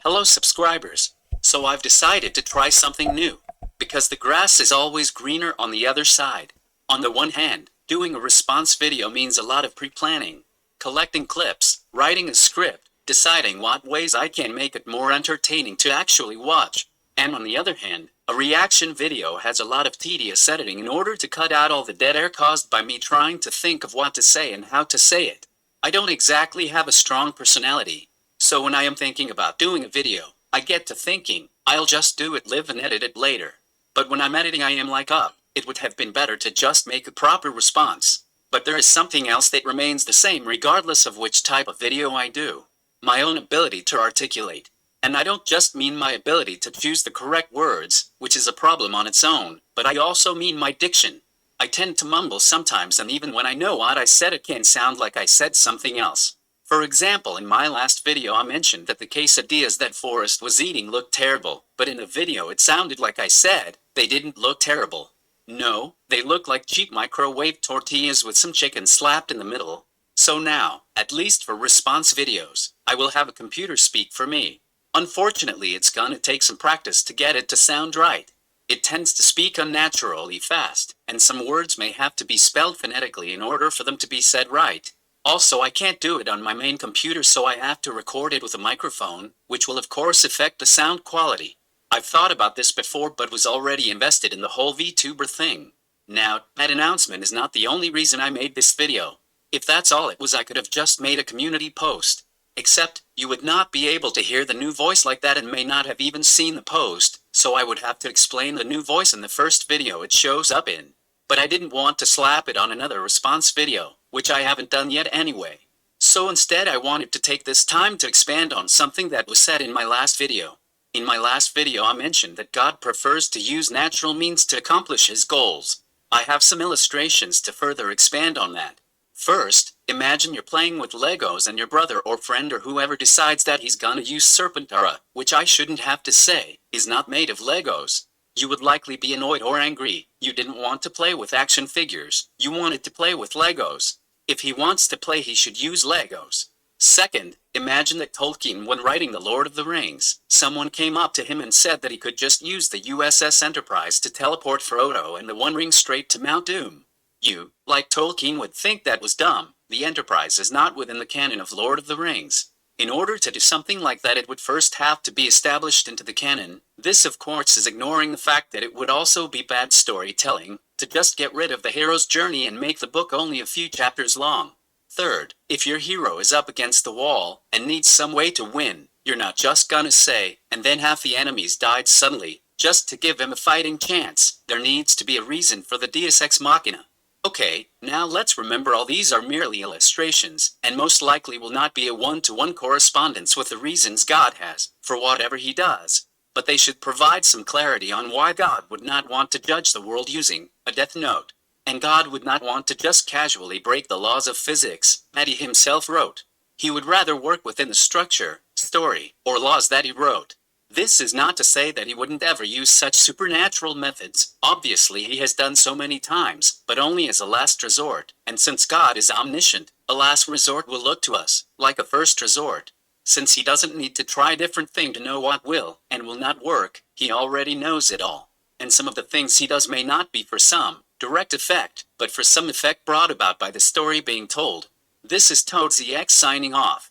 Hello subscribers. So I've decided to try something new. Because the grass is always greener on the other side. On the one hand, doing a response video means a lot of pre-planning, collecting clips, writing a script, deciding what ways I can make it more entertaining to actually watch. And on the other hand, a reaction video has a lot of tedious editing in order to cut out all the dead air caused by me trying to think of what to say and how to say it. I don't exactly have a strong personality. So when I am thinking about doing a video, I get to thinking, I'll just do it live and edit it later. But when I'm editing I am like, it would have been better to just make a proper response. But there is something else that remains the same regardless of which type of video I do. My own ability to articulate. And I don't just mean my ability to choose the correct words, which is a problem on its own, but I also mean my diction. I tend to mumble sometimes, and even when I know what I said it can sound like I said something else. For example, in my last video I mentioned that the quesadillas that Forrest was eating looked terrible, but in the video it sounded like I said, they didn't look terrible. No, they looked like cheap microwave tortillas with some chicken slapped in the middle. So now, at least for response videos, I will have a computer speak for me. Unfortunately, it's gonna take some practice to get it to sound right. It tends to speak unnaturally fast, and some words may have to be spelled phonetically in order for them to be said right. Also, I can't do it on my main computer, so I have to record it with a microphone, which will of course affect the sound quality. I've thought about this before but was already invested in the whole VTuber thing. Now, that announcement is not the only reason I made this video. If that's all it was, I could have just made a community post. Except, you would not be able to hear the new voice like that and may not have even seen the post, so I would have to explain the new voice in the first video it shows up in. But I didn't want to slap it on another response video, which I haven't done yet anyway. So instead I wanted to take this time to expand on something that was said in my last video. In my last video I mentioned that God prefers to use natural means to accomplish his goals. I have some illustrations to further expand on that. First, imagine you're playing with Legos and your brother or friend or whoever decides that he's gonna use Serpentara, which I shouldn't have to say, is not made of Legos. You would likely be annoyed or angry. You didn't want to play with action figures. You wanted to play with Legos. If he wants to play, he should use Legos. Second, imagine that Tolkien, when writing The Lord of the Rings, someone came up to him and said that he could just use the USS Enterprise to teleport Frodo and the One Ring straight to Mount Doom. You, like Tolkien, would think that was dumb. The Enterprise is not within the canon of Lord of the Rings. In order to do something like that, it would first have to be established into the canon. This, of course, is ignoring the fact that it would also be bad storytelling to just get rid of the hero's journey and make the book only a few chapters long. Third, if your hero is up against the wall and needs some way to win, you're not just gonna say, and then half the enemies died suddenly, just to give him a fighting chance. There needs to be a reason for the Deus Ex Machina. Okay, now let's remember all these are merely illustrations, and most likely will not be a one-to-one correspondence with the reasons God has for whatever he does. But they should provide some clarity on why God would not want to judge the world using a death note. And God would not want to just casually break the laws of physics that he himself wrote. He would rather work within the structure, story, or laws that he wrote. This is not to say that he wouldn't ever use such supernatural methods. Obviously he has done so many times, but only as a last resort. And since God is omniscient, a last resort will look to us like a first resort. Since he doesn't need to try a different thing to know what will and will not work, he already knows it all. And some of the things he does may not be for some direct effect, but for some effect brought about by the story being told. This is ToadZX signing off.